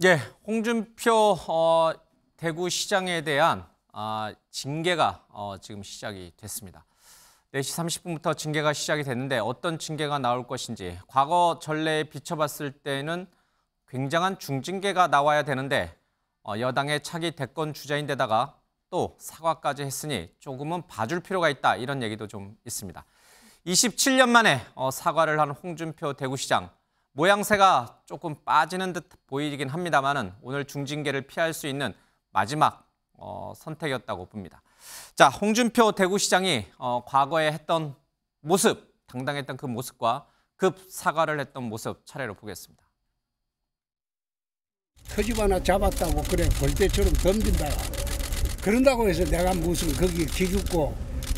예, 홍준표 대구시장에 대한 징계가 지금 시작이 됐습니다. 4시 30분부터 징계가 시작이 됐는데 어떤 징계가 나올 것인지 과거 전례에 비춰봤을 때는 굉장한 중징계가 나와야 되는데 여당의 차기 대권 주자인데다가 또 사과까지 했으니 조금은 봐줄 필요가 있다 이런 얘기도 좀 있습니다. 27년 만에 사과를 한 홍준표 대구시장. 모양새가 조금 빠지는 듯 보이긴 합니다만은 오늘 중징계를 피할 수 있는 마지막 선택이었다고 봅니다. 자, 홍준표 대구시장이 과거에 했던 모습, 당당했던 그 모습과 급 사과를 했던 모습 차례로 보겠습니다. 터집 하나 잡았다고 그래 벌떼처럼 덤빈다. 그런다고 해서 내가 무슨 거기 기죽고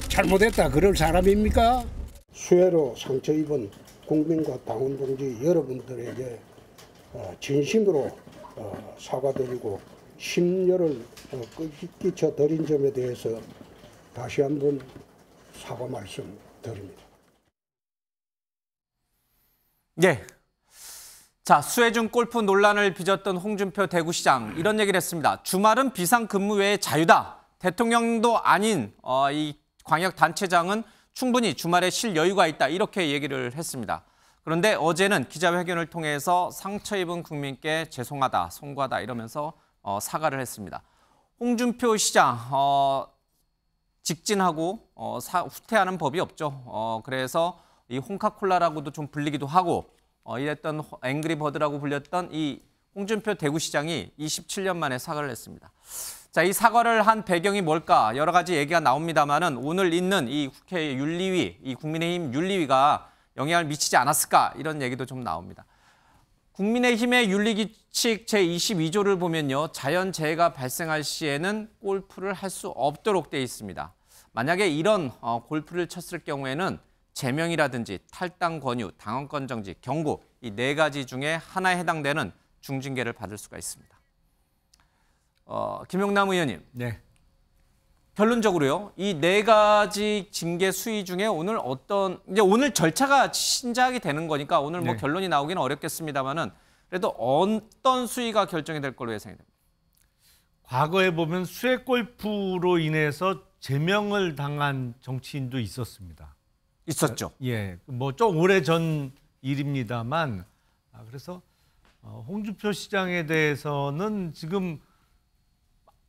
잘못했다 그럴 사람입니까? 수해로 상처 입은 국민과 당원 동지 여러분들에게 진심으로 사과드리고 심려를 끼쳐드린 점에 대해서 다시 한번 사과 말씀드립니다. 예. 자, 수해중 골프 논란을 빚었던 홍준표 대구시장 이런 얘기를 했습니다. 주말은 비상근무 외에 자유다. 대통령도 아닌 이 광역단체장은 충분히 주말에 쉴 여유가 있다 이렇게 얘기를 했습니다. 그런데 어제는 기자회견을 통해서 상처 입은 국민께 죄송하다, 송구하다 이러면서 사과를 했습니다. 홍준표 시장 직진하고 후퇴하는 법이 없죠. 그래서 이 홍카콜라라고도 좀 불리기도 하고 이랬던 앵그리버드라고 불렸던 이 홍준표 대구시장이 27년 만에 사과를 했습니다. 자, 이 사과를 한 배경이 뭘까? 여러 가지 얘기가 나옵니다만은 오늘 있는 이 국회 윤리위, 이 국민의힘 윤리위가 영향을 미치지 않았을까? 이런 얘기도 좀 나옵니다. 국민의힘의 윤리규칙 제22조를 보면요. 자연재해가 발생할 시에는 골프를 할 수 없도록 돼 있습니다. 만약에 이런 골프를 쳤을 경우에는 제명이라든지 탈당 권유, 당원권 정지, 경고 이 4가지 중에 하나에 해당되는 중징계를 받을 수가 있습니다. 김용남 의원님. 네. 결론적으로요. 이 4가지 징계 수위 중에 오늘 이제 오늘 절차가 신작이 되는 거니까 오늘 뭐 네. 결론이 나오기는 어렵겠습니다만은 그래도 어떤 수위가 결정이 될 걸로 예상이 됩니다. 과거에 보면 수해 골프로 인해서 제명을 당한 정치인도 있었습니다. 있었죠. 예, 뭐 좀 오래전 일입니다만 그래서 홍준표 시장에 대해서는 지금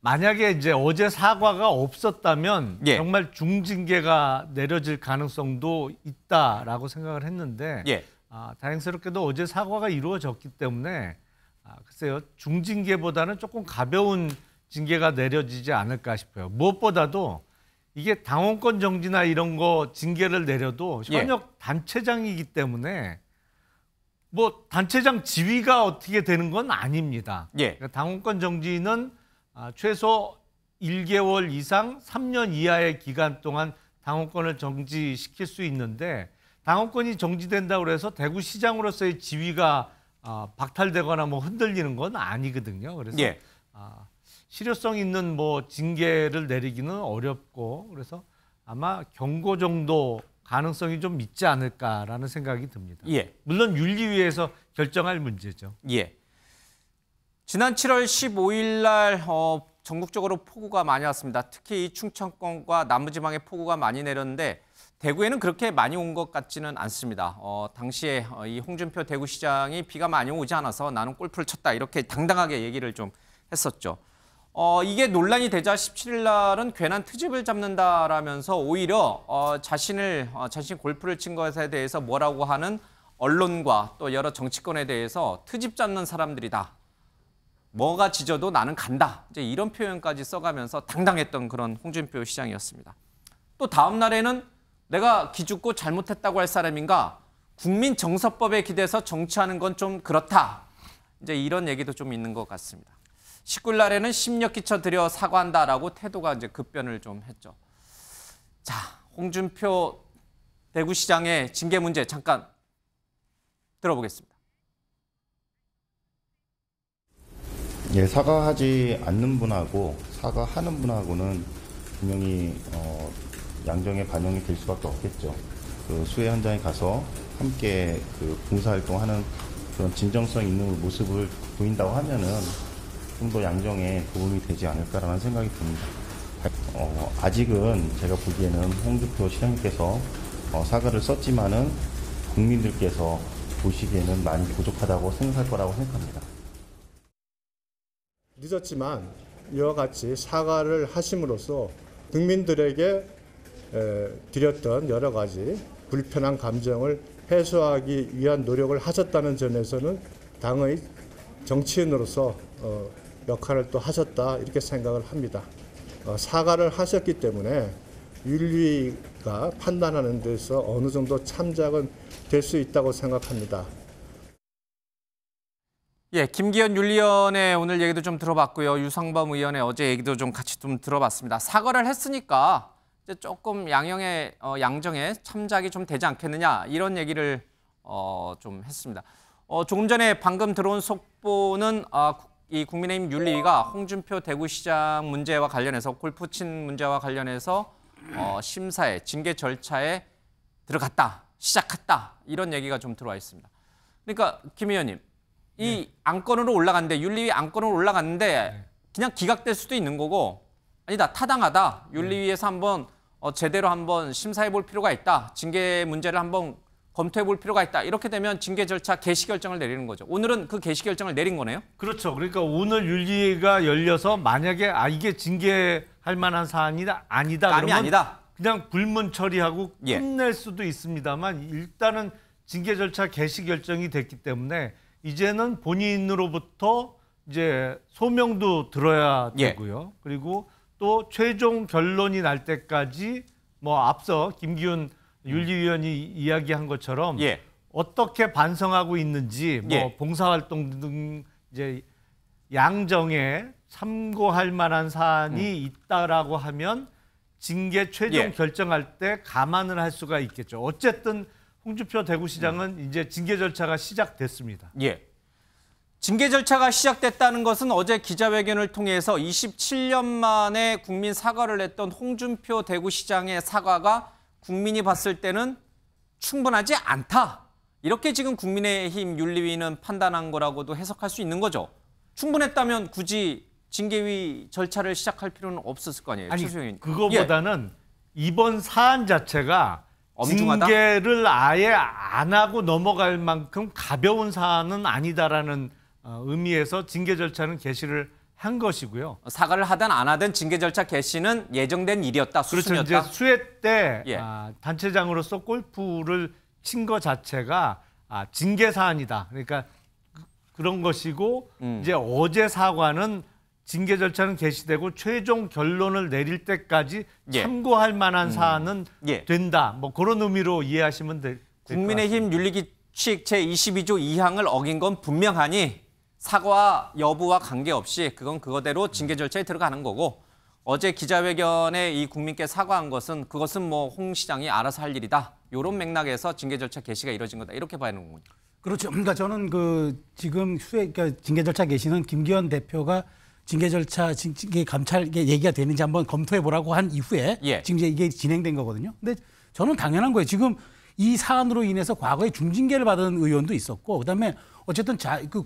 만약에 이제 어제 사과가 없었다면 예. 정말 중징계가 내려질 가능성도 있다라고 생각을 했는데 예. 다행스럽게도 어제 사과가 이루어졌기 때문에 글쎄요 중징계보다는 조금 가벼운 징계가 내려지지 않을까 싶어요. 무엇보다도 이게 당원권 정지나 이런 거 징계를 내려도 현역 단체장이기 때문에 뭐 단체장 지위가 어떻게 되는 건 아닙니다. 그러니까 당원권 정지는 최소 1개월 이상 3년 이하의 기간 동안 당원권을 정지시킬 수 있는데 당원권이 정지된다고 해서 대구시장으로서의 지위가 박탈되거나 뭐 흔들리는 건 아니거든요. 그래서 실효성 있는 뭐 징계를 내리기는 어렵고 그래서 아마 경고 정도 가능성이 좀 있지 않을까라는 생각이 듭니다. 물론 윤리위에서 결정할 문제죠. 지난 7월 15일 날 전국적으로 폭우가 많이 왔습니다. 특히 이 충청권과 남부지방에 폭우가 많이 내렸는데 대구에는 그렇게 많이 온 것 같지는 않습니다. 당시에 이 홍준표 대구시장이 비가 많이 오지 않아서 나는 골프를 쳤다 이렇게 당당하게 얘기를 좀 했었죠. 이게 논란이 되자 17일 날은 괜한 트집을 잡는다라면서 오히려 자신이 골프를 친 것에 대해서 뭐라고 하는 언론과 또 여러 정치권에 대해서 트집 잡는 사람들이다. 뭐가 짖어도 나는 간다. 이제 이런 표현까지 써가면서 당당했던 그런 홍준표 시장이었습니다. 또 다음 날에는 내가 기죽고 잘못했다고 할 사람인가? 국민정서법에 기대서 정치하는 건 좀 그렇다. 이제 이런 얘기도 좀 있는 것 같습니다. 19일 날에는 심력 끼쳐드려 사과한다라고 태도가 이제 급변을 좀 했죠. 자, 홍준표 대구시장의 징계 문제 잠깐 들어보겠습니다. 예, 사과하지 않는 분하고 사과하는 분하고는 분명히 양정에 반영이 될 수밖에 없겠죠. 그 수해 현장에 가서 함께 그 봉사활동하는 그런 진정성 있는 모습을 보인다고 하면은 좀 더 양정에 도움이 되지 않을까라는 생각이 듭니다. 아직은 제가 보기에는 홍준표 시장님께서 사과를 썼지만은 국민들께서 보시기에는 많이 부족하다고 생각할 거라고 생각합니다. 늦었지만 이와 같이 사과를 하심으로써 국민들에게 드렸던 여러 가지 불편한 감정을 해소하기 위한 노력을 하셨다는 점에서는 당의 정치인으로서 역할을 또 하셨다 이렇게 생각을 합니다. 사과를 하셨기 때문에 윤리위가 판단하는 데서 어느 정도 참작은 될 수 있다고 생각합니다. 예, 김기현 윤리위원회 오늘 얘기도 좀 들어봤고요. 유상범 의원의 어제 얘기도 좀 같이 좀 들어봤습니다. 사과를 했으니까 이제 조금 양정에 참작이 좀 되지 않겠느냐 이런 얘기를 좀 했습니다. 조금 전에 방금 들어온 속보는 이 국민의힘 윤리위가 홍준표 대구시장 문제와 관련해서 골프 친 문제와 관련해서 심사에 징계 절차에 들어갔다, 시작했다 이런 얘기가 좀 들어와 있습니다. 그러니까 김 의원님, 이 안건으로 올라갔는데 윤리위 안건으로 올라갔는데 그냥 기각될 수도 있는 거고 아니다 타당하다 윤리위에서 한번 제대로 한번 심사해 볼 필요가 있다, 징계 문제를 한번 검토해 볼 필요가 있다. 이렇게 되면 징계 절차 개시 결정을 내리는 거죠. 오늘은 그 개시 결정을 내린 거네요. 그렇죠. 그러니까 오늘 윤리위가 열려서 만약에 이게 징계할 만한 사안이 아니다. 감이 그러면 아니다. 그냥 불문 처리하고 예. 끝낼 수도 있습니다만 일단은 징계 절차 개시 결정이 됐기 때문에 이제는 본인으로부터 이제 소명도 들어야 예. 되고요. 그리고 또 최종 결론이 날 때까지 뭐 앞서 김기훈 윤리위원이 이야기한 것처럼 예. 어떻게 반성하고 있는지 뭐 예. 봉사활동 등 이제 양정에 참고할 만한 사안이 있다라고 하면 징계 최종 예. 결정할 때 감안을 할 수가 있겠죠. 어쨌든 홍준표 대구시장은 이제 징계 절차가 시작됐습니다. 예. 징계 절차가 시작됐다는 것은 어제 기자회견을 통해서 27년 만에 국민 사과를 했던 홍준표 대구시장의 사과가 국민이 봤을 때는 충분하지 않다. 이렇게 지금 국민의힘 윤리위는 판단한 거라고도 해석할 수 있는 거죠. 충분했다면 굳이 징계위 절차를 시작할 필요는 없었을 거 아니에요. 아니 최수영 그거보다는 이번 사안 자체가 엄중하다? 징계를 아예 안 하고 넘어갈 만큼 가벼운 사안은 아니다라는 의미에서 징계 절차는 개시를 한 것이고요. 사과를 하든 안 하든 징계 절차 개시는 예정된 일이었다. 그렇죠. 수순이었다. 이제 수회 때 예. 단체장으로서 골프를 친 것 자체가 징계 사안이다. 그러니까 그런 것이고 이제 어제 사과는 징계 절차는 개시되고 최종 결론을 내릴 때까지 예. 참고할 만한 사안은 예. 된다. 뭐 그런 의미로 이해하시면 될 것 같습니다. 국민의힘 윤리규칙 제22조 2항을 어긴 건 분명하니 사과 여부와 관계없이 그건 그거대로 징계 절차에 들어가는 거고 어제 기자회견에 이 국민께 사과한 것은 그것은 뭐 홍 시장이 알아서 할 일이다. 이런 맥락에서 징계 절차 개시가 이뤄진 거다. 이렇게 봐야 하는 거군요. 그렇죠. 그러니까 저는 지금 그러니까 징계 절차 개시는 김기현 대표가 징계 절차, 징계 감찰 얘기가 되는지 한번 검토해 보라고 한 이후에 예. 지금 이게 진행된 거거든요. 근데 저는 당연한 거예요. 지금 이 사안으로 인해서 과거에 중징계를 받은 의원도 있었고, 그다음에 어쨌든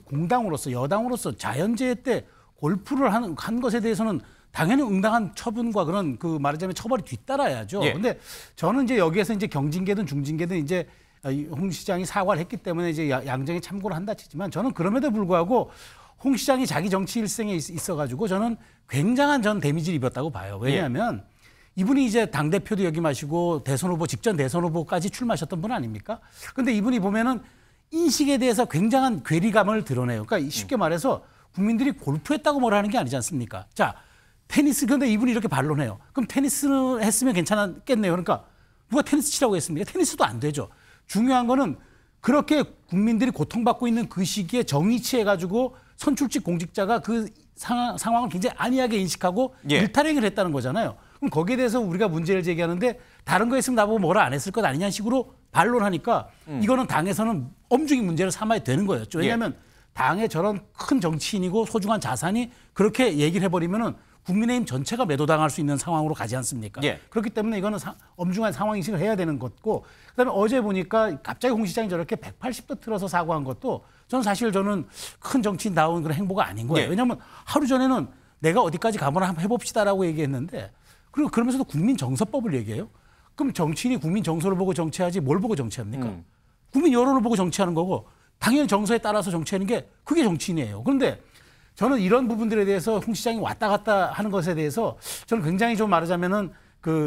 공당으로서 여당으로서 자연재해 때 골프를 한 것에 대해서는 당연히 응당한 처분과 그런 말하자면 처벌이 뒤따라야죠. 예. 근데 저는 이제 여기에서 이제 경징계든 중징계든 이제 홍 시장이 사과를 했기 때문에 이제 양정에 참고를 한다 치지만 저는 그럼에도 불구하고 홍 시장이 자기 정치 일생에 있어가지고 저는 굉장한 데미지를 입었다고 봐요. 왜냐하면 이분이 이제 당대표도 역임하시고 직전 대선 후보까지 출마하셨던 분 아닙니까? 근데 이분이 보면은 인식에 대해서 굉장한 괴리감을 드러내요. 그러니까 쉽게 말해서 국민들이 골프했다고 뭐라 하는 게 아니지 않습니까? 자, 테니스, 근데 이분이 이렇게 반론해요. 그럼 테니스는 했으면 괜찮았겠네요. 그러니까 누가 테니스 치라고 했습니까? 테니스도 안 되죠. 중요한 거는 그렇게 국민들이 고통받고 있는 그 시기에 정의 취해가지고 선출직 공직자가 그 상황을 굉장히 안이하게 인식하고 예. 일탈행위를 했다는 거잖아요. 그럼 거기에 대해서 우리가 문제를 제기하는데 다른 거 했으면 나보고 뭐라 안 했을 것 아니냐는 식으로 반론하니까 이거는 당에서는 엄중히 문제를 삼아야 되는 거였죠. 왜냐하면 당의 저런 큰 정치인이고 소중한 자산이 그렇게 얘기를 해버리면은 국민의힘 전체가 매도당할 수 있는 상황으로 가지 않습니까? 예. 그렇기 때문에 이거는 엄중한 상황인식을 해야 되는 것고, 그다음에 어제 보니까 갑자기 홍 시장이 저렇게 180도 틀어서 사과한 것도 저는 큰 정치인다운 그런 행보가 아닌 거예요. 예. 왜냐하면 하루 전에는 내가 어디까지 가거나 한번 해봅시다라고 얘기했는데, 그리고 그러면서도 국민 정서법을 얘기해요. 그럼 정치인이 국민 정서를 보고 정치하지 뭘 보고 정치합니까? 국민 여론을 보고 정치하는 거고, 당연히 정서에 따라서 정치하는 게 그게 정치인이에요. 그런데 저는 이런 부분들에 대해서 홍 시장이 왔다 갔다 하는 것에 대해서 저는 굉장히 좀 말하자면은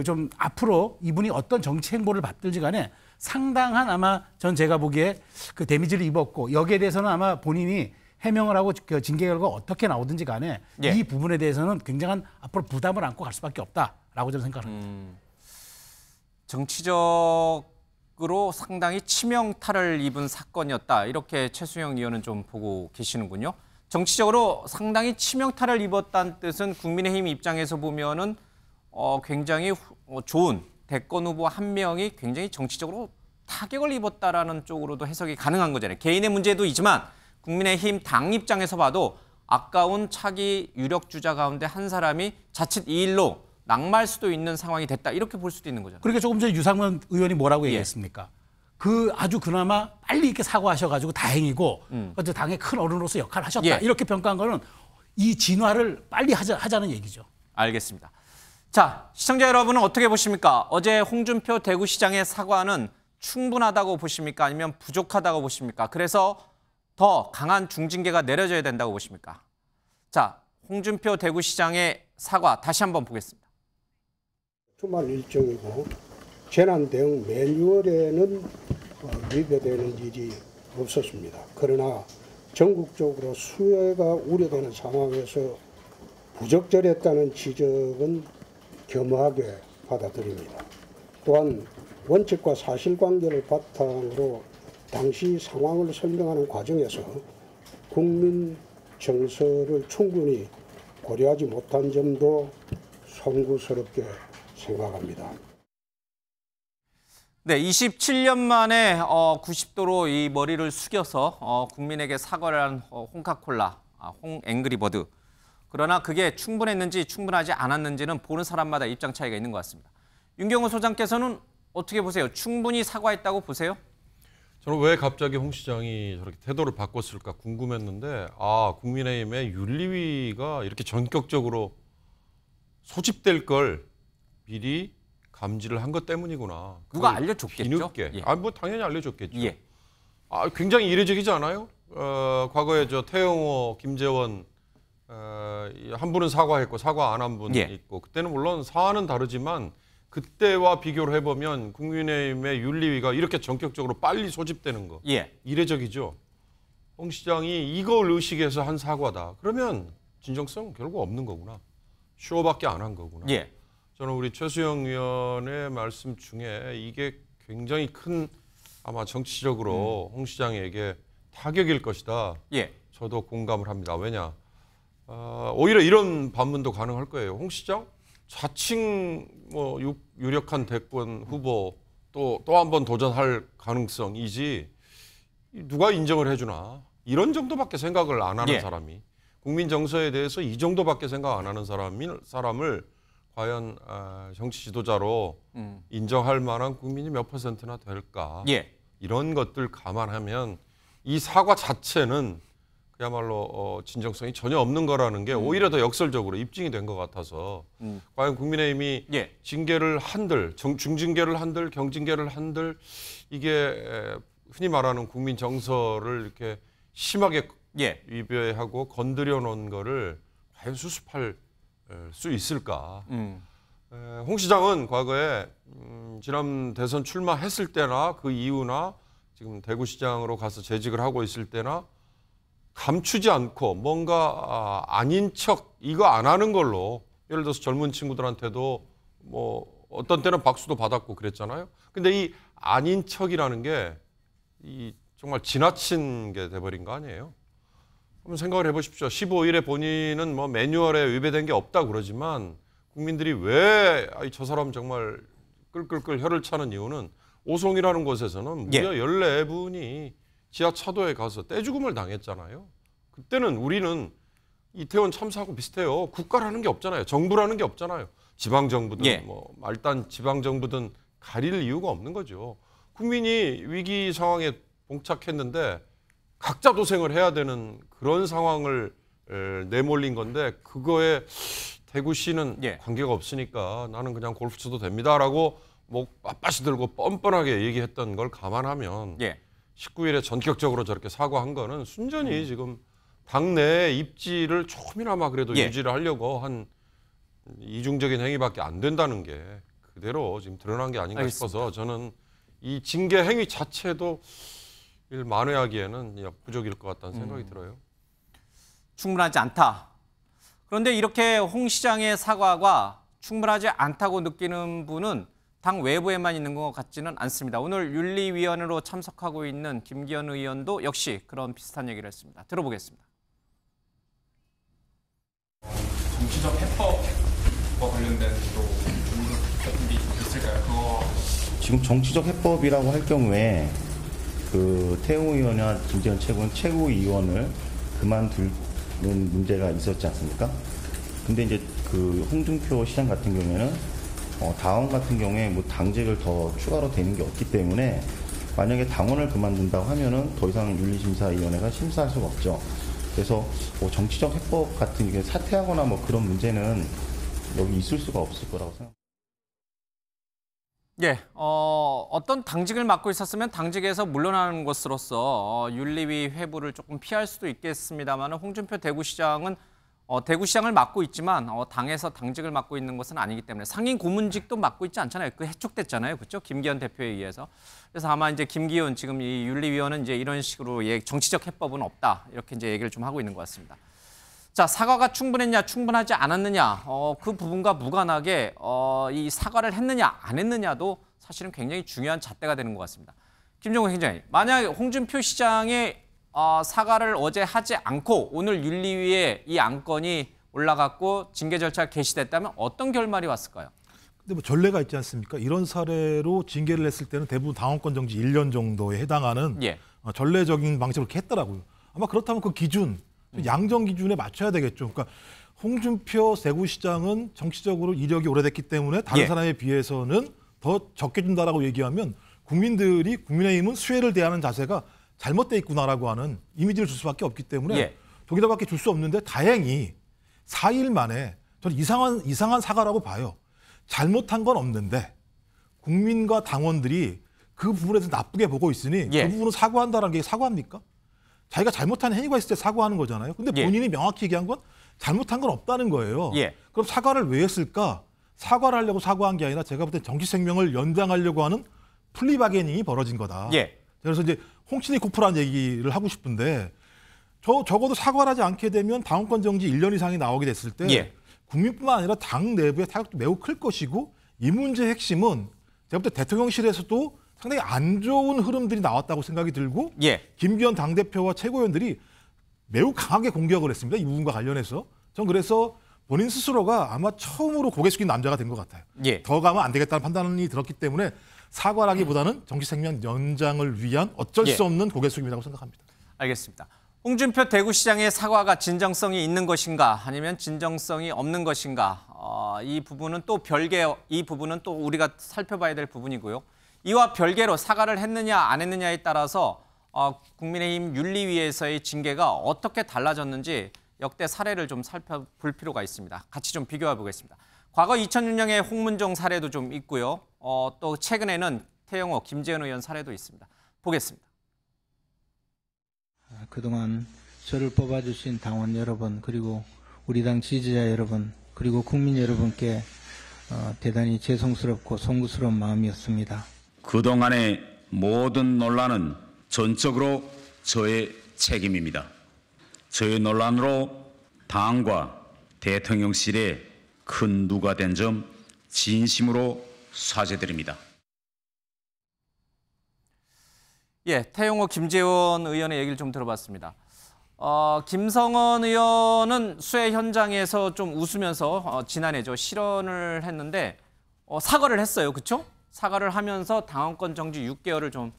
좀 앞으로 이분이 어떤 정치 행보를 받들지 간에 상당한 아마 제가 보기에 그 데미지를 입었고, 여기에 대해서는 아마 본인이 해명을 하고 그 징계 결과가 어떻게 나오든지 간에 예. 이 부분에 대해서는 굉장한 앞으로 부담을 안고 갈 수밖에 없다라고 저는 생각합니다. 정치적으로 상당히 치명타를 입은 사건이었다. 이렇게 최수영 의원은 좀 보고 계시는군요. 정치적으로 상당히 치명타를 입었다는 뜻은 국민의힘 입장에서 보면은 굉장히 좋은 대권 후보 한 명이 굉장히 정치적으로 타격을 입었다라는 쪽으로도 해석이 가능한 거잖아요. 개인의 문제도 있지만 국민의힘 당 입장에서 봐도 아까운 차기 유력 주자 가운데 한 사람이 자칫 이 일로 낙마할 수도 있는 상황이 됐다. 이렇게 볼 수도 있는 거잖아요. 그러니까 조금 전에 유상문 의원이 뭐라고 얘기했습니까? 그 아주 그나마 빨리 이렇게 사과하셔가지고 다행이고 어제 당의 큰 어른으로서 역할을 하셨다. 예. 이렇게 평가한 거는 이 진화를 빨리 하자는 얘기죠. 알겠습니다. 자, 시청자 여러분은 어떻게 보십니까? 어제 홍준표 대구시장의 사과는 충분하다고 보십니까? 아니면 부족하다고 보십니까? 그래서 더 강한 중징계가 내려져야 된다고 보십니까? 자, 홍준표 대구시장의 사과 다시 한번 보겠습니다. 주말 일정이고 재난 대응 매뉴얼에는 위배되는 일이 없었습니다. 그러나 전국적으로 수혜가 우려되는 상황에서 부적절했다는 지적은 겸허하게 받아들입니다. 또한 원칙과 사실관계를 바탕으로 당시 상황을 설명하는 과정에서 국민 정서를 충분히 고려하지 못한 점도 송구스럽게 생각합니다. 네, 27년 만에 90도로 이 머리를 숙여서 국민에게 사과를 한 홍카콜라, 홍 앵그리버드. 그러나 그게 충분했는지 충분하지 않았는지는 보는 사람마다 입장 차이가 있는 것 같습니다. 윤경호 소장께서는 어떻게 보세요? 충분히 사과했다고 보세요? 저는 왜 갑자기 홍 시장이 저렇게 태도를 바꿨을까 궁금했는데, 국민의힘의 윤리위가 이렇게 전격적으로 소집될 걸 미리 감지를 한 것 때문이구나. 누가 알려줬겠죠? 뒤늦게. 예. 뭐 당연히 알려줬겠죠. 예. 굉장히 이례적이지 않아요? 과거에 태영호, 김재원 한 분은 사과했고 사과 안 한 분 예. 있고, 그때는 물론 사안은 다르지만 그때와 비교를 해보면 국민의힘의 윤리위가 이렇게 전격적으로 빨리 소집되는 거 예. 이례적이죠. 홍 시장이 이걸 의식해서 한 사과다. 그러면 진정성 결국 없는 거구나. 쇼밖에 안 한 거구나. 예. 저는 우리 최수영 의원의 말씀 중에 이게 굉장히 큰 아마 정치적으로 홍 시장에게 타격일 것이다. 예. 저도 공감을 합니다. 왜냐? 오히려 이런 반문도 가능할 거예요. 홍 시장 자칭 유력한 대권 후보 또 한 번 도전할 가능성이지 누가 인정을 해주나, 이런 정도밖에 생각을 안 하는 예. 사람이, 국민 정서에 대해서 이 정도밖에 생각 안 하는 사람을 과연 정치 지도자로 인정할 만한 국민이 몇 %나 될까? 예. 이런 것들 감안하면 이 사과 자체는 그야말로 진정성이 전혀 없는 거라는 게 오히려 더 역설적으로 입증이 된 것 같아서 과연 국민의힘이 예. 징계를 한들, 중징계를 한들, 경징계를 한들, 이게 흔히 말하는 국민 정서를 이렇게 심하게 예. 위배하고 건드려 놓은 거를 과연 수습할 수 있을까? 홍 시장은 과거에 지난 대선 출마했을 때나 그 이후나 지금 대구시장으로 가서 재직을 하고 있을 때나 감추지 않고 뭔가 아닌 척 이거 안 하는 걸로, 예를 들어서 젊은 친구들한테도 뭐 어떤 때는 박수도 받았고 그랬잖아요. 근데 이 아닌 척이라는 게 이 정말 지나친 게 돼버린 거 아니에요? 한번 생각을 해보십시오. 15일에 본인은 뭐 매뉴얼에 위배된 게 없다 그러지만 국민들이 왜 저 사람 정말 끌끌끌 혀를 차는 이유는 오송이라는 곳에서는 무려 14분이 지하 차도에 가서 떼죽음을 당했잖아요. 그때는 우리는 이태원 참사하고 비슷해요. 국가라는 게 없잖아요. 정부라는 게 없잖아요. 지방 정부든 예. 뭐 말단 지방 정부든 가릴 이유가 없는 거죠. 국민이 위기 상황에 봉착했는데 각자 도생을 해야 되는 그런 상황을 내몰린 건데 그거에 대구시는 예. 관계가 없으니까 나는 그냥 골프 쳐도 됩니다라고 뭐 빳빳이 들고 뻔뻔하게 얘기했던 걸 감안하면 예. 19일에 전격적으로 저렇게 사과한 거는 순전히 지금 당내 입지를 조금이나마 그래도 예. 유지를 하려고 한 이중적인 행위밖에 안 된다는 게 그대로 지금 드러난 게 아닌가 알겠습니다. 싶어서 저는 이 징계 행위 자체도 만회하기에는 역부족일 것 같다는 생각이 들어요. 충분하지 않다. 그런데 이렇게 홍 시장의 사과가 충분하지 않다고 느끼는 분은 당 외부에만 있는 것 같지는 않습니다. 오늘 윤리위원으로 참석하고 있는 김기현 의원도 역시 그런 비슷한 얘기를 했습니다. 들어보겠습니다. 정치적 해법과 관련된 또 공격 같은 게 있을까요? 그거 지금 정치적 해법이라고 할 경우에 그 태용 의원이나 김재현 최고위원을 그만두는 문제가 있었지 않습니까? 근데 이제 그 홍준표 시장 같은 경우에는 당원 같은 경우에 뭐 당직을 더 추가로 되는 게 없기 때문에 만약에 당원을 그만둔다고 하면은 더 이상 윤리심사위원회가 심사할 수가 없죠. 그래서 뭐 정치적 해법 같은 게 사퇴하거나 뭐 그런 문제는 여기 있을 수가 없을 거라고 생각합니다. 예, 어떤 당직을 맡고 있었으면 당직에서 물러나는 것으로서 윤리위 회부를 조금 피할 수도 있겠습니다만 홍준표 대구시장은 대구시장을 맡고 있지만 당에서 당직을 맡고 있는 것은 아니기 때문에 상임 고문직도 맡고 있지 않잖아요. 그 해촉됐잖아요, 그렇죠? 김기현 대표에 의해서. 그래서 아마 이제 김기현 지금 이 윤리위원은 이제 이런 식으로 정치적 해법은 없다 이렇게 이제 얘기를 좀 하고 있는 것 같습니다. 자, 사과가 충분했냐, 충분하지 않았느냐, 그 부분과 무관하게 이 사과를 했느냐, 안 했느냐도 사실은 굉장히 중요한 잣대가 되는 것 같습니다. 김종국 행정관님, 만약 홍준표 시장의 사과를 어제 하지 않고 오늘 윤리위에 이 안건이 올라갔고 징계 절차가 개시됐다면 어떤 결말이 왔을까요? 근데 뭐 전례가 있지 않습니까? 이런 사례로 징계를 했을 때는 대부분 당원권 정지 1년 정도에 해당하는 예. 전례적인 방식으로 이렇게 했더라고요. 아마 그렇다면 그 기준, 양정 기준에 맞춰야 되겠죠. 그러니까 홍준표 대구시장은 정치적으로 이력이 오래됐기 때문에 다른 예. 사람에 비해서는 더 적게 준다라고 얘기하면 국민들이 국민의힘은 수혜를 대하는 자세가 잘못돼 있구나라고 하는 이미지를 줄 수밖에 없기 때문에 예. 저기다밖에 줄 수 없는데 다행히 4일 만에 저는 이상한 사과라고 봐요. 잘못한 건 없는데 국민과 당원들이 그 부분에서 나쁘게 보고 있으니 예. 그 부분은 사과한다는 게 사과합니까? 자기가 잘못한 행위가 있을 때 사과하는 거잖아요. 근데 예. 본인이 명확히 얘기한 건 잘못한 건 없다는 거예요. 예. 그럼 사과를 왜 했을까? 사과를 하려고 사과한 게 아니라 제가 볼 때 정치 생명을 연장하려고 하는 플리바게닝이 벌어진 거다. 예. 그래서 이제 홍친이 코프라는 얘기를 하고 싶은데 적어도 사과를 하지 않게 되면 당원권 정지 1년 이상이 나오게 됐을 때 예. 국민뿐만 아니라 당 내부의 타격도 매우 클 것이고 이 문제의 핵심은 제가 볼 때 대통령실에서도 상당히 안 좋은 흐름들이 나왔다고 생각이 들고 예. 김기현 당대표와 최고위원들이 매우 강하게 공격을 했습니다. 이 부분과 관련해서. 전 그래서 본인 스스로가 아마 처음으로 고개 숙인 남자가 된 것 같아요. 예. 더 가면 안 되겠다는 판단이 들었기 때문에 사과라기보다는 정치 생명 연장을 위한 어쩔 수 없는 고개 숙임이라고 생각합니다. 알겠습니다. 홍준표 대구시장의 사과가 진정성이 있는 것인가 아니면 진정성이 없는 것인가 이 부분은 또 이 부분은 또 우리가 살펴봐야 될 부분이고요. 이와 별개로 사과를 했느냐 안 했느냐에 따라서 국민의힘 윤리위에서의 징계가 어떻게 달라졌는지 역대 사례를 좀 살펴볼 필요가 있습니다. 같이 좀 비교해 보겠습니다. 과거 2006년의 홍문종 사례도 좀 있고요. 또 최근에는 태영호, 김재현 의원 사례도 있습니다. 보겠습니다. 그동안 저를 뽑아주신 당원 여러분, 그리고 우리 당 지지자 여러분, 그리고 국민 여러분께 대단히 죄송스럽고 송구스러운 마음이었습니다. 그동안의 모든 논란은 전적으로 저의 책임입니다. 저의 논란으로 당과 대통령실에 큰 누가 된 점 진심으로 사죄드립니다. 예, 태용호, 김재원 의원의 얘기를 좀 들어봤습니다. 김성원 의원은 수해 현장에서 좀 웃으면서 지난해죠 실언을 했는데 사과를 했어요, 그렇죠? 사과를 하면서 당원권 정지 6개월을 좀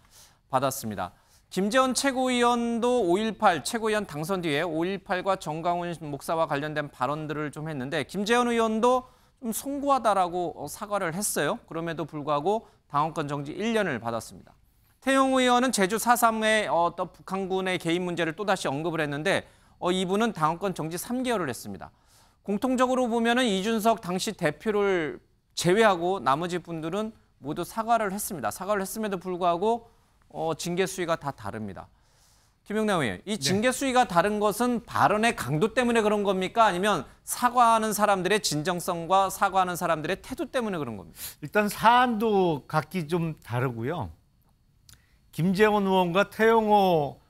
받았습니다. 김재원 최고위원도 5.18 최고위원 당선 뒤에 5.18과 정강훈 목사와 관련된 발언들을 좀 했는데 김재원 의원도 좀 송구하다라고 사과를 했어요. 그럼에도 불구하고 당원권 정지 1년을 받았습니다. 태용 의원은 제주 4.3의 또 북한군의 개입 문제를 또다시 언급을 했는데 이분은 당원권 정지 3개월을 했습니다. 공통적으로 보면은 이준석 당시 대표를 제외하고 나머지 분들은 모두 사과를 했습니다. 사과를 했음에도 불구하고 징계 수위가 다 다릅니다. 김영남 의원, 이 징계 수위가 다른 것은 발언의 강도 때문에 그런 겁니까? 아니면 사과하는 사람들의 진정성과 사과하는 사람들의 태도 때문에 그런 겁니까? 일단 사안도 각기 좀 다르고요. 김재원 의원과 태용호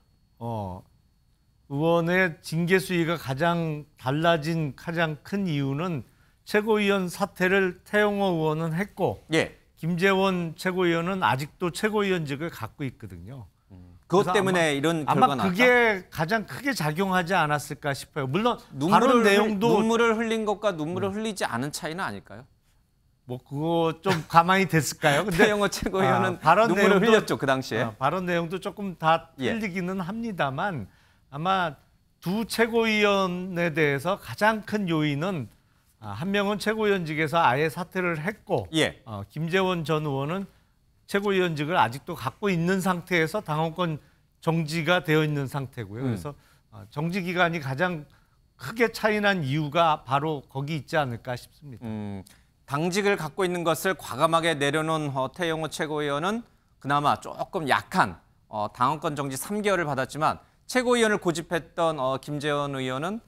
의원의 징계 수위가 가장 달라진 가장 큰 이유는 최고위원 사퇴를 태용호 의원은 했고 김재원 최고위원은 아직도 최고위원직을 갖고 있거든요. 그것 때문에 이런 결과가 아마 났다? 그게 가장 크게 작용하지 않았을까 싶어요. 물론 발언 내용도 눈물을 흘린 것과 눈물을 흘리지 않은 차이는 아닐까요? 뭐 그거 좀 가만히 됐을까요? 근데 태영호 최고위원은 눈물을 흘렸죠, 그 당시에. 발언 내용도 조금 다 틀리기는 합니다만 아마 두 최고위원에 대해서 가장 큰 요인은 한 명은 최고위원직에서 아예 사퇴를 했고 김재원 전 의원은 최고위원직을 아직도 갖고 있는 상태에서 당원권 정지가 되어 있는 상태고요. 그래서 정지 기간이 가장 크게 차이난 이유가 바로 거기 있지 않을까 싶습니다. 당직을 갖고 있는 것을 과감하게 내려놓은 태용호 최고위원은 그나마 조금 약한 당원권 정지 3개월을 받았지만 최고위원을 고집했던 김재원 의원은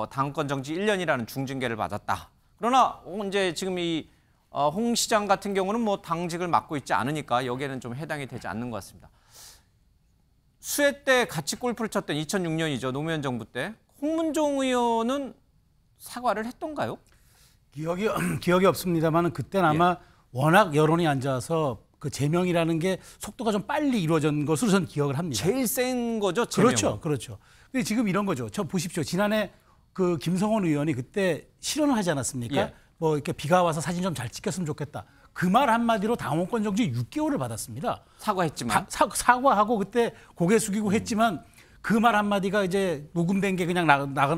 당원권 정지 1년이라는 중징계를 받았다. 그러나 이제 지금 이 홍 시장 같은 경우는 뭐 당직을 맡고 있지 않으니까 여기에는 좀 해당이 되지 않는 것 같습니다. 수해 때 같이 골프를 쳤던 2006년이죠. 노무현 정부 때. 홍문종 의원은 사과를 했던가요? 기억이 없습니다만 그때는 아마 워낙 여론이 앉아서 그 제명이라는 게 속도가 좀 빨리 이루어진 것으로 저는 기억을 합니다. 제일 센 거죠, 제명은. 그렇죠. 근데 지금 이런 거죠. 저 보십시오. 지난해 그 김성원 의원이 그때 실언을 하지 않았습니까? 뭐 이렇게 비가 와서 사진 좀 잘 찍혔으면 좋겠다. 그 말 한마디로 당원권 정지 6개월을 받았습니다. 사과했지만. 사과하고 그때 고개 숙이고 했지만 그 말 한마디가 이제 녹음된 게 그냥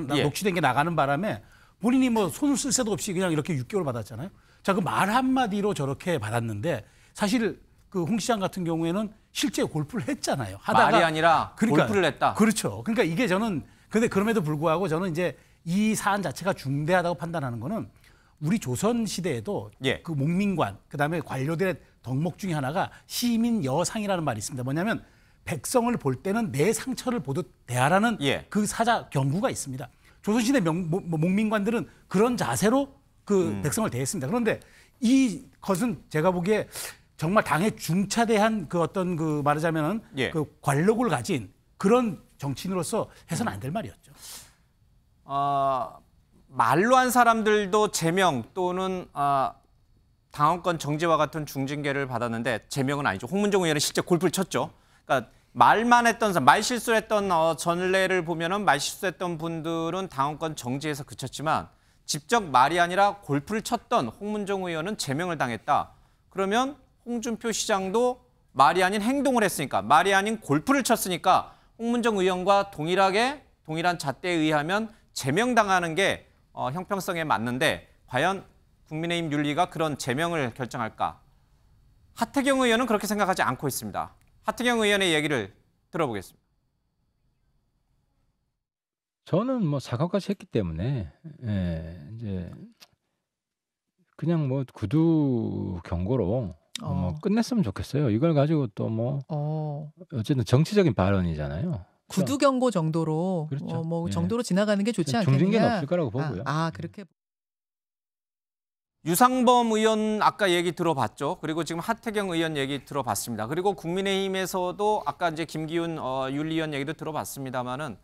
녹취된 게 나가는 바람에 본인이 뭐 손을 쓸 새도 없이 그냥 이렇게 6개월 받았잖아요. 자, 그 말 한마디로 저렇게 받았는데 사실 그 홍 시장 같은 경우에는 실제 골프를 했잖아요. 하다가 말이 아니라 골프를 했다. 그렇죠. 그러니까 이게 저는 근데 그럼에도 불구하고 저는 이제 이 사안 자체가 중대하다고 판단하는 거는 우리 조선 시대에도 그 목민관 그다음에 관료들의 덕목 중에 하나가 시민 여상이라는 말이 있습니다. 뭐냐면 백성을 볼 때는 내 상처를 보듯 대하라는 그 사자 경구가 있습니다. 조선시대 목민관들은 그런 자세로 그 백성을 대했습니다. 그런데 이것은 제가 보기에 정말 당의 중차대한 그 어떤 그 말하자면은 그 관록을 가진 그런 정치인으로서 해서는 안 될 말이었죠. 말로 한 사람들도 제명 또는 당원권 정지와 같은 중징계를 받았는데 제명은 아니죠. 홍문종 의원은 실제 골프를 쳤죠. 그러니까 말만 했던 사람, 말 실수했던 전례를 보면은 말 실수했던 분들은 당원권 정지에서 그쳤지만 직접 말이 아니라 골프를 쳤던 홍문종 의원은 제명을 당했다. 그러면 홍준표 시장도 말이 아닌 행동을 했으니까 말이 아닌 골프를 쳤으니까 홍문종 의원과 동일한 잣대에 의하면 제명당하는 게 형평성에 맞는데 과연 국민의힘 윤리가 그런 제명을 결정할까? 하태경 의원은 그렇게 생각하지 않고 있습니다. 하태경 의원의 얘기를 들어보겠습니다. 저는 뭐 사과까지 했기 때문에 이제 그냥 뭐 구두 경고로 뭐 끝냈으면 좋겠어요. 이걸 가지고 또 뭐 어쨌든 정치적인 발언이잖아요. 구두 경고 정도로 그렇죠. 뭐 정도로 지나가는 게 좋지 않겠냐. 중징계는 없을 거라고 보고요. 그렇게. 유상범 의원 아까 얘기 들어봤죠. 그리고 지금 하태경 의원 얘기 들어봤습니다. 그리고 국민의힘에서도 아까 이제 김기훈 윤리위원 얘기도 들어봤습니다만은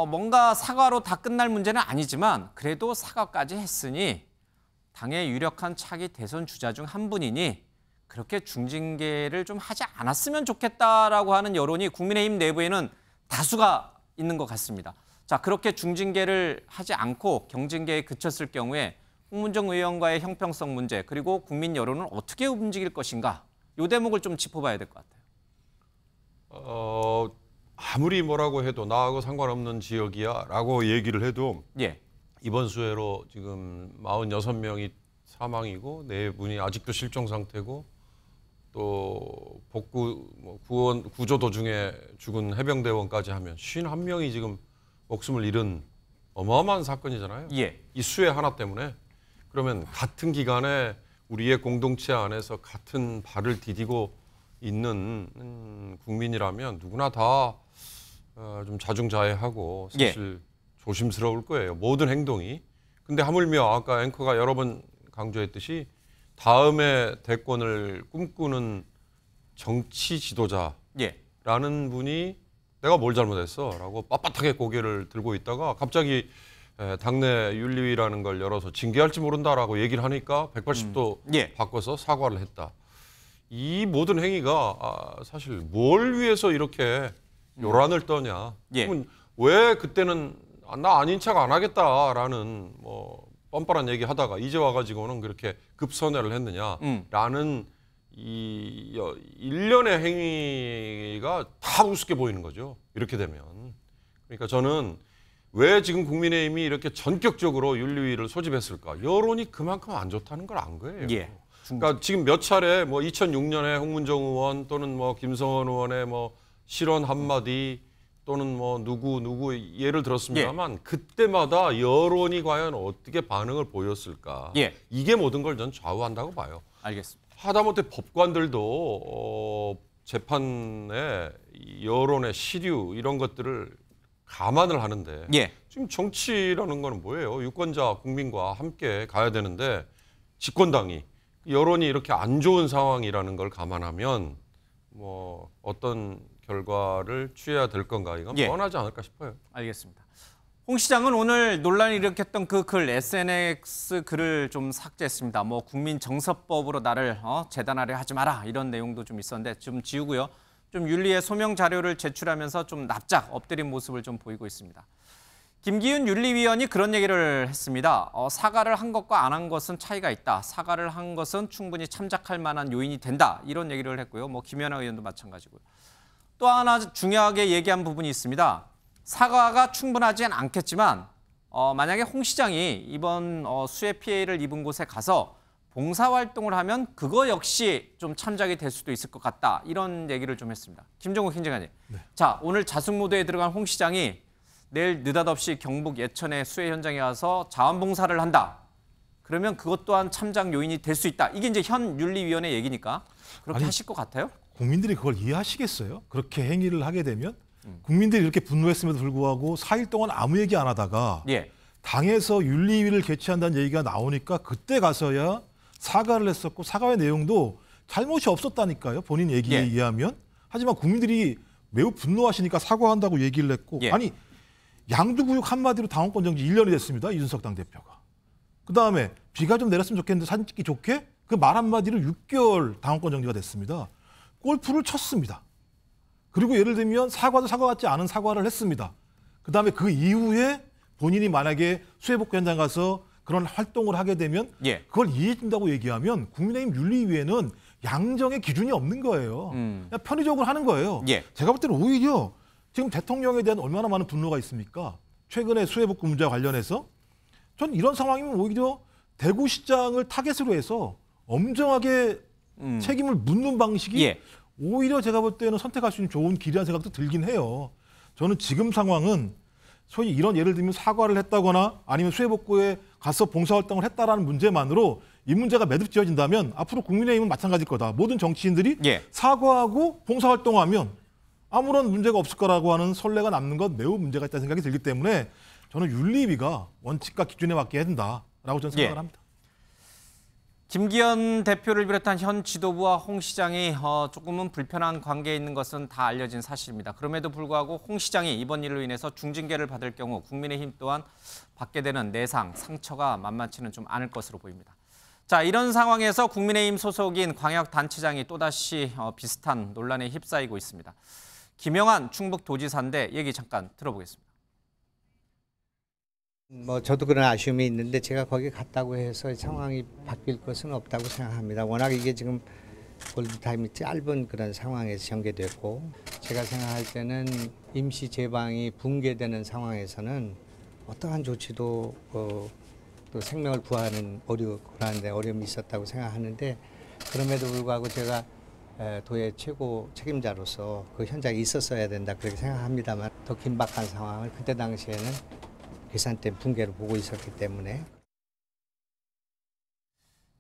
뭔가 사과로 다 끝날 문제는 아니지만 그래도 사과까지 했으니 당의 유력한 차기 대선 주자 중 한 분이니 그렇게 중징계를 좀 하지 않았으면 좋겠다라고 하는 여론이 국민의힘 내부에는 다수가 있는 것 같습니다. 자, 그렇게 중징계를 하지 않고 경징계에 그쳤을 경우에 홍문종 의원과의 형평성 문제 그리고 국민 여론은 어떻게 움직일 것인가 이 대목을 좀 짚어봐야 될 것 같아요. 아무리 뭐라고 해도 나하고 상관없는 지역이야라고 얘기를 해도 예. 이번 수해로 지금 46명이 사망이고 4분이 아직도 실종 상태고 또 복구 구원 구조 도중에 죽은 해병대원까지 하면 51명이 지금 목숨을 잃은 어마어마한 사건이잖아요. 예. 이 수해 하나 때문에. 그러면 같은 기간에 우리의 공동체 안에서 같은 발을 디디고 있는 국민이라면 누구나 다 좀 자중자애하고 사실 조심스러울 거예요. 모든 행동이. 근데 하물며 아까 앵커가 여러 번 강조했듯이 다음에 대권을 꿈꾸는 정치 지도자라는 분이 내가 뭘 잘못했어라고 빳빳하게 고개를 들고 있다가 갑자기 당내 윤리위라는 걸 열어서 징계할지 모른다라고 얘기를 하니까 180도 바꿔서 사과를 했다. 이 모든 행위가 사실 뭘 위해서 이렇게 요란을 떠냐. 그러면 왜 그때는 나 아닌 척 안 하겠다라는 뭐 뻔뻔한 얘기 하다가 이제 와가지고는 그렇게 급선회를 했느냐라는 이 일련의 행위가 다 우습게 보이는 거죠. 이렇게 되면. 그러니까 저는 왜 지금 국민의힘이 이렇게 전격적으로 윤리위를 소집했을까? 여론이 그만큼 안 좋다는 걸 안 거예요. 그러니까 지금 몇 차례 뭐 2006년에 홍문정 의원 또는 뭐 김성원 의원의 뭐 실언 한마디 또는 뭐 누구 예를 들었습니다만 그때마다 여론이 과연 어떻게 반응을 보였을까? 이게 모든 걸 전 좌우한다고 봐요. 알겠습니다. 하다못해 법관들도 재판에 여론의 시류 이런 것들을 감안을 하는데 지금 정치라는 거는 뭐예요? 유권자 국민과 함께 가야 되는데 집권당이 여론이 이렇게 안 좋은 상황이라는 걸 감안하면 뭐 어떤 결과를 취해야 될 건가 이건 뻔하지 않을까 싶어요. 알겠습니다. 홍 시장은 오늘 논란을 일으켰던 그 글 SNS 글을 좀 삭제했습니다. 뭐 국민정서법으로 나를 재단하려 하지 마라 이런 내용도 좀 있었는데 좀 지우고요. 좀 윤리의 소명 자료를 제출하면서 좀 납작 엎드린 모습을 좀 보이고 있습니다. 김기훈 윤리위원이 그런 얘기를 했습니다. 사과를 한 것과 안 한 것은 차이가 있다. 사과를 한 것은 충분히 참작할 만한 요인이 된다. 이런 얘기를 했고요. 뭐 김연아 의원도 마찬가지고요. 또 하나 중요하게 얘기한 부분이 있습니다. 사과가 충분하진 않겠지만 만약에 홍 시장이 이번 수해 피해를 입은 곳에 가서 봉사활동을 하면 그거 역시 좀 참작이 될 수도 있을 것 같다. 이런 얘기를 좀 했습니다. 김종국 행정관님. 자, 오늘 자숙모드에 들어간 홍 시장이 내일 느닷없이 경북 예천의 수해 현장에 가서 자원봉사를 한다. 그러면 그것 또한 참작 요인이 될 수 있다. 이게 이제 현 윤리위원회 얘기니까 그렇게 하실 것 같아요? 국민들이 그걸 이해하시겠어요? 그렇게 행위를 하게 되면 국민들이 이렇게 분노했음에도 불구하고 4일 동안 아무 얘기 안 하다가 당에서 윤리위를 개최한다는 얘기가 나오니까 그때 가서야 사과를 했었고 사과의 내용도 잘못이 없었다니까요. 본인 얘기에 의하면. 하지만 국민들이 매우 분노하시니까 사과한다고 얘기를 했고 아니 양두구육 한마디로 당원권 정지 1년이 됐습니다. 이준석 당대표가. 그다음에 비가 좀 내렸으면 좋겠는데 사진 찍기 좋게 그 말 한마디로 6개월 당원권 정지가 됐습니다. 골프를 쳤습니다. 그리고 예를 들면 사과도 사과 같지 않은 사과를 했습니다. 그다음에 그 이후에 본인이 만약에 수해복구 현장 가서 그런 활동을 하게 되면 그걸 이해해 준다고 얘기하면 국민의힘 윤리위에는 양정의 기준이 없는 거예요. 그냥 편의적으로 하는 거예요. 제가 볼 때는 오히려 지금 대통령에 대한 얼마나 많은 분노가 있습니까? 최근에 수해복구 문제와 관련해서 전 이런 상황이면 오히려 대구시장을 타겟으로 해서 엄정하게 책임을 묻는 방식이 오히려 제가 볼 때는 선택할 수 있는 좋은 길이라는 생각도 들긴 해요. 저는 지금 상황은 소위 이런 예를 들면 사과를 했다거나 아니면 수해복구에 가서 봉사활동을 했다라는 문제만으로 이 문제가 매듭지어진다면 앞으로 국민의힘은 마찬가지일 거다. 모든 정치인들이 사과하고 봉사활동하면 아무런 문제가 없을 거라고 하는 선례가 남는 건 매우 문제가 있다는 생각이 들기 때문에 저는 윤리위가 원칙과 기준에 맞게 해야 된다라고 저는 생각을 합니다. 김기현 대표를 비롯한 현 지도부와 홍 시장이 조금은 불편한 관계에 있는 것은 다 알려진 사실입니다. 그럼에도 불구하고 홍 시장이 이번 일로 인해서 중징계를 받을 경우 국민의힘 또한 받게 되는 내상, 상처가 만만치는 좀 않을 것으로 보입니다. 자, 이런 상황에서 국민의힘 소속인 광역단체장이 또다시 비슷한 논란에 휩싸이고 있습니다. 김영한 충북도지사인데 얘기 잠깐 들어보겠습니다. 뭐 저도 그런 아쉬움이 있는데 제가 거기 갔다고 해서 상황이 바뀔 것은 없다고 생각합니다. 워낙 이게 지금 골든타임이 짧은 그런 상황에서 전개됐고 제가 생각할 때는 임시 제방이 붕괴되는 상황에서는 어떠한 조치도 또 생명을 구하는 구하는데 어려움이 있었다고 생각하는데 그럼에도 불구하고 제가 도의 최고 책임자로서 그 현장에 있었어야 된다 그렇게 생각합니다만 더 긴박한 상황을 그때 당시에는 괴산댐 붕괴로 보고 있었기 때문에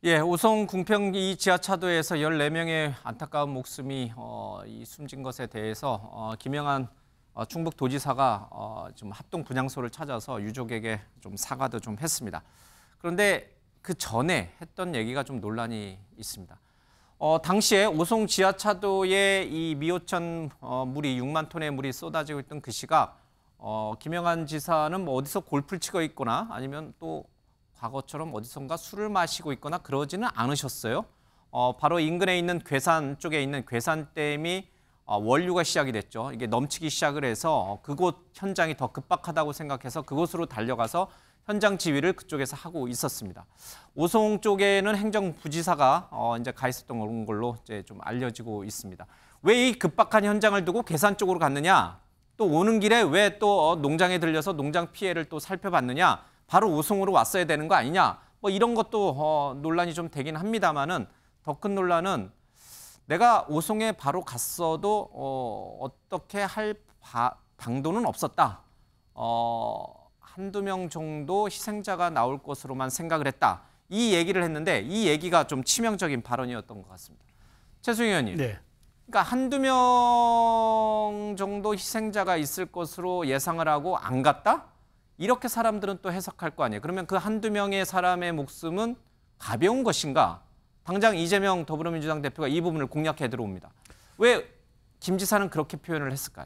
예, 오송 궁평 이 지하차도에서 14명의 안타까운 목숨이 숨진 것에 대해서 김영한 충북도지사가 좀 합동 분향소를 찾아서 유족에게 좀 사과도 좀 했습니다. 그런데 그 전에 했던 얘기가 좀 논란이 있습니다. 당시에 오송 지하차도에 이 미호천 물이 6만 톤의 물이 쏟아지고 있던 그 시각 김영한 지사는 뭐 어디서 골프를 치고 있거나 아니면 또 과거처럼 어디선가 술을 마시고 있거나 그러지는 않으셨어요. 바로 인근에 있는 괴산 쪽에 있는 괴산댐이 원류가 시작이 됐죠. 이게 넘치기 시작을 해서 그곳 현장이 더 급박하다고 생각해서 그곳으로 달려가서 현장 지휘를 그쪽에서 하고 있었습니다. 오송 쪽에는 행정부지사가 이제 가 있었던 걸로 이제 좀 알려지고 있습니다. 왜 이 급박한 현장을 두고 괴산 쪽으로 갔느냐? 또 오는 길에 왜 또 농장에 들려서 농장 피해를 또 살펴봤느냐? 바로 오송으로 왔어야 되는 거 아니냐? 뭐 이런 것도 논란이 좀 되긴 합니다만은 더 큰 논란은 내가 오송에 바로 갔어도 어떻게 할 방도는 없었다. 한두 명 정도 희생자가 나올 것으로만 생각을 했다. 이 얘기를 했는데 이 얘기가 좀 치명적인 발언이었던 것 같습니다. 최수영 의원님. 네. 그러니까 한두 명 정도 희생자가 있을 것으로 예상을 하고 안 갔다? 이렇게 사람들은 또 해석할 거 아니에요. 그러면 그 한두 명의 사람의 목숨은 가벼운 것인가? 당장 이재명 더불어민주당 대표가 이 부분을 공략해 들어옵니다. 왜 김 지사는 그렇게 표현을 했을까요?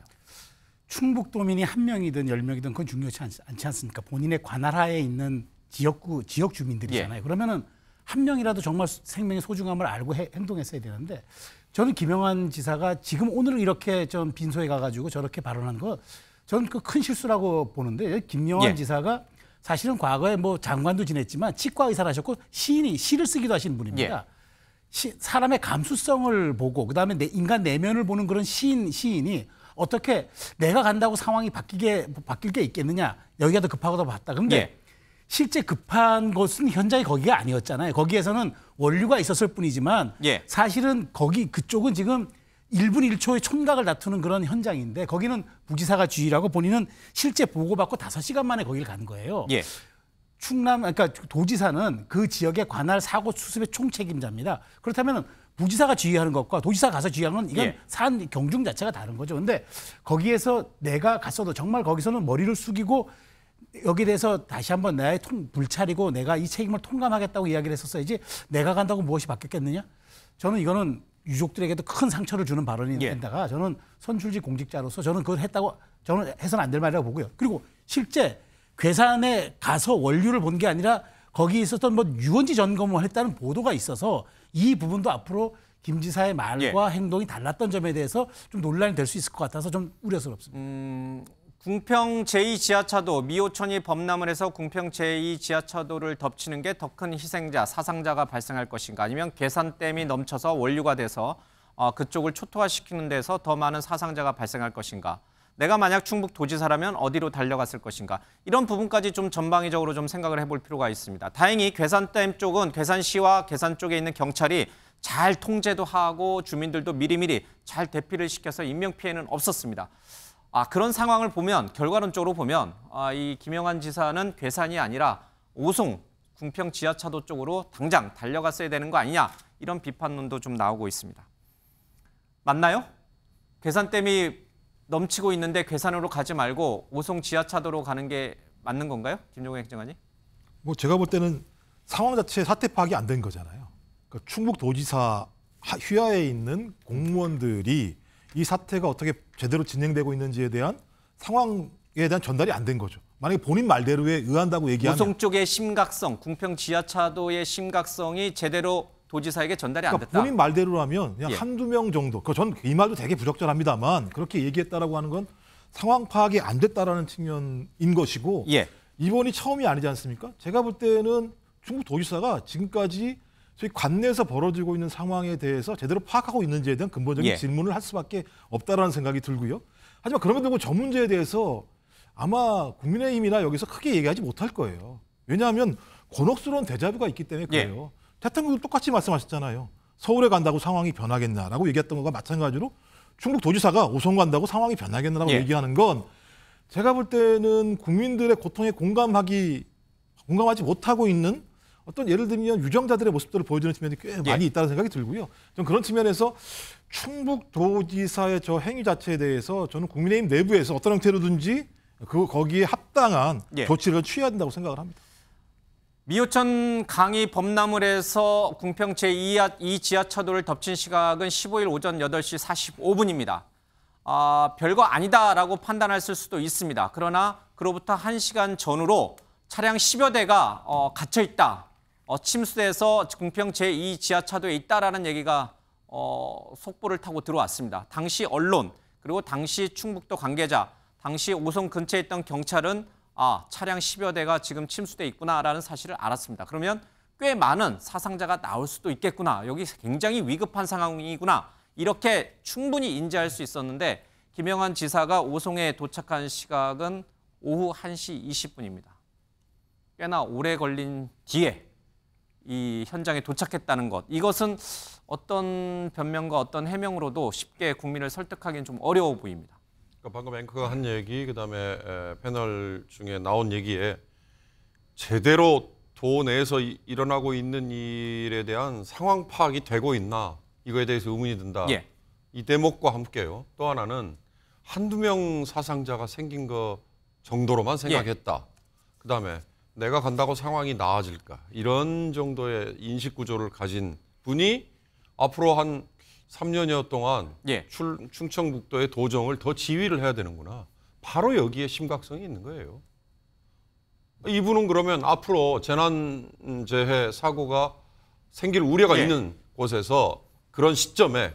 충북도민이 1명이든 10명이든 그건 중요치 않지 않습니까? 본인의 관할하에 있는 지역 주민들이잖아요. 예. 그러면은 1명이라도 정말 생명의 소중함을 알고 행동했어야 되는데 저는 김영한 지사가 지금 오늘 이렇게 좀 빈소에 가가지고 저렇게 발언한 거 저는 그 큰 실수라고 보는데 김영한 예. 지사가 사실은 과거에 뭐 장관도 지냈지만 치과 의사를 하셨고 시를 쓰기도 하시는 분입니다. 사람의 감수성을 보고 그다음에 인간 내면을 보는 그런 시인이 어떻게 내가 간다고 상황이 바뀔 게 있겠느냐. 여기가 더 급하고 봤다. 그런데 실제 급한 것은 현장이 거기가 아니었잖아요. 거기에서는 원류가 있었을 뿐이지만 사실은 그쪽은 지금 1분 1초의 촌각을 다투는 그런 현장인데 거기는 부지사가 주의라고 본인은 실제 보고받고 5시간 만에 거기를 간 거예요. 그러니까 도지사는 그 지역의 관할 사고 수습의 총책임자입니다. 그렇다면 부지사가 지휘하는 것과 도지사가 가서 지휘하는 건 이건 산 경중 자체가 다른 거죠. 근데 거기에서 내가 갔어도 정말 거기서는 머리를 숙이고 여기에 대해서 다시 한번 나의 불차리고 내가 이 책임을 통감하겠다고 이야기를 했었어야지 내가 간다고 무엇이 바뀌었겠느냐? 저는 이거는 유족들에게도 큰 상처를 주는 발언이 된다가 저는 선출직 공직자로서 저는 그걸 저는 해서는 안 될 말이라고 보고요. 그리고 실제 괴산에 가서 원류를 본 게 아니라 거기 있었던 뭐 유원지 점검을 했다는 보도가 있어서 이 부분도 앞으로 김 지사의 말과 행동이 달랐던 점에 대해서 좀 논란이 될 수 있을 것 같아서 좀 우려스럽습니다. 궁평 제2지하차도 미호천이 범람을 해서 궁평 제2지하차도를 덮치는 게 더 큰 희생자, 사상자가 발생할 것인가 아니면 괴산댐이 넘쳐서 원류가 돼서 그쪽을 초토화시키는 데서 더 많은 사상자가 발생할 것인가. 내가 만약 충북도지사라면 어디로 달려갔을 것인가. 이런 부분까지 좀 전방위적으로 좀 생각을 해볼 필요가 있습니다. 다행히 괴산댐 쪽은 괴산시와 괴산 쪽에 있는 경찰이 잘 통제도 하고 주민들도 미리미리 잘 대피를 시켜서 인명피해는 없었습니다. 그런 상황을 보면 결과론적으로 보면 이 김영한 지사는 괴산이 아니라 오송, 궁평 지하차도 쪽으로 당장 달려갔어야 되는 거 아니냐 이런 비판론도 좀 나오고 있습니다. 맞나요? 괴산댐이 넘치고 있는데 괴산으로 가지 말고 오송 지하차도로 가는 게 맞는 건가요? 김종국 행정관님? 뭐 제가 볼 때는 상황 자체 사태 파악이 안 된 거잖아요. 그러니까 충북도지사 휘하에 있는 공무원들이 이 사태가 어떻게 제대로 진행되고 있는지에 대한 상황에 대한 전달이 안 된 거죠. 만약에 본인 말대로에 의한다고 얘기하면 오송 쪽의 심각성, 궁평 지하차도의 심각성이 제대로 도지사에게 전달이 안 됐다. 그러니까 본인 말대로라면 그냥 한두 명 정도. 전 이 말도 되게 부적절합니다만 그렇게 얘기했다라고 하는 건 상황 파악이 안 됐다라는 측면인 것이고 이번이 처음이 아니지 않습니까? 제가 볼 때는 충북도지사가 지금까지 소위 관내에서 벌어지고 있는 상황에 대해서 제대로 파악하고 있는지에 대한 근본적인 예. 질문을 할 수밖에 없다라는 생각이 들고요. 하지만 그럼에도 불구하고 저 문제에 대해서 아마 국민의힘이나 여기서 크게 얘기하지 못할 거예요. 왜냐하면 곤혹스러운 데자뷰가 있기 때문에 그래요. 대통령도 똑같이 말씀하셨잖아요. 서울에 간다고 상황이 변하겠나라고 얘기했던 것과 마찬가지로 충북 도지사가 오송 간다고 상황이 변하겠나라고 얘기하는 건 제가 볼 때는 국민들의 고통에 공감하지 못하고 있는 어떤 예를 들면 유정자들의 모습들을 보여주는 측면이 꽤 많이 있다는 생각이 들고요. 좀 그런 측면에서 충북도지사의 저 행위 자체에 대해서 저는 국민의힘 내부에서 어떤 형태로든지 거기에 합당한 조치를 취해야 된다고 생각을 합니다. 미호천 강이 범람을해서 궁평 제2 지하차도를 덮친 시각은 15일 오전 8시 45분입니다. 별거 아니다라고 판단할 수도 있습니다. 그러나 그로부터 1시간 전후로 차량 10여 대가 갇혀 있다. 침수돼서 궁평 제2 지하차도에 있다라는 얘기가 속보를 타고 들어왔습니다. 당시 언론 그리고 당시 충북도 관계자, 당시 오송 근처에 있던 경찰은 차량 10여 대가 지금 침수돼 있구나라는 사실을 알았습니다. 그러면 꽤 많은 사상자가 나올 수도 있겠구나. 여기 굉장히 위급한 상황이구나. 이렇게 충분히 인지할 수 있었는데 김영환 지사가 오송에 도착한 시각은 오후 1시 20분입니다. 꽤나 오래 걸린 뒤에 이 현장에 도착했다는 것. 이것은 어떤 변명과 어떤 해명으로도 쉽게 국민을 설득하기는 좀 어려워 보입니다. 방금 앵커가 한 얘기, 그다음에 패널 중에 나온 얘기에 제대로 도 내에서 일어나고 있는 일에 대한 상황 파악이 되고 있나, 이거에 대해서 의문이 든다. 이 대목과 함께요. 또 하나는 한두 명 사상자가 생긴 거 정도로만 생각했다. 그다음에 내가 간다고 상황이 나아질까, 이런 정도의 인식 구조를 가진 분이 앞으로 한 3년여 동안 충청북도의 도정을 더 지휘를 해야 되는구나. 바로 여기에 심각성이 있는 거예요. 이분은 그러면 앞으로 재난재해 사고가 생길 우려가 있는 곳에서 그런 시점에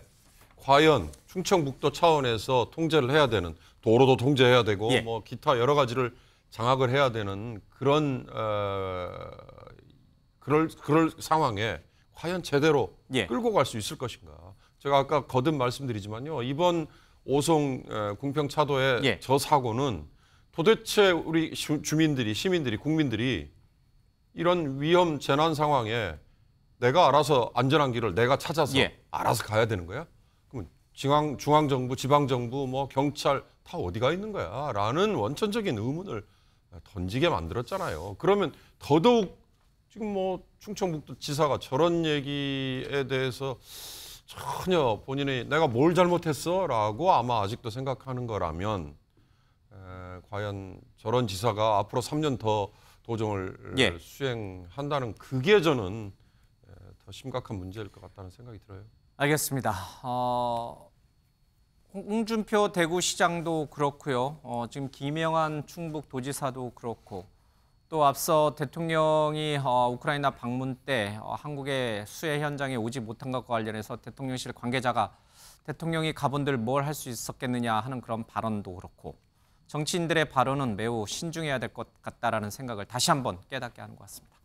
과연 충청북도 차원에서 통제를 해야 되는, 도로도 통제해야 되고 뭐 기타 여러 가지를 장악을 해야 되는 그런 그럴 상황에 과연 제대로 끌고 갈 수 있을 것인가. 제가 아까 거듭 말씀드리지만요. 이번 오송 궁평 차도의 저 사고는 도대체 우리 주민들이, 시민들이, 국민들이 이런 위험 재난 상황에 내가 알아서 안전한 길을 내가 찾아서 알아서 가야 되는 거야? 그러면 중앙정부, 지방정부, 뭐 경찰 다 어디가 있는 거야? 라는 원천적인 의문을 던지게 만들었잖아요. 그러면 더더욱 지금 뭐 충청북도 지사가 저런 얘기에 대해서 전혀 본인이 내가 뭘 잘못했어? 라고 아마 아직도 생각하는 거라면 과연 저런 지사가 앞으로 3년 더 도정을 수행한다는 그게 저는 더 심각한 문제일 것 같다는 생각이 들어요. 알겠습니다. 홍준표 대구시장도 그렇고요. 지금 김영환 충북도지사도 그렇고 또 앞서 대통령이 우크라이나 방문 때 한국의 수해 현장에 오지 못한 것과 관련해서 대통령실 관계자가 대통령이 가본들 뭘 할 수 있었겠느냐 하는 그런 발언도 그렇고 정치인들의 발언은 매우 신중해야 될 것 같다라는 생각을 다시 한번 깨닫게 하는 것 같습니다.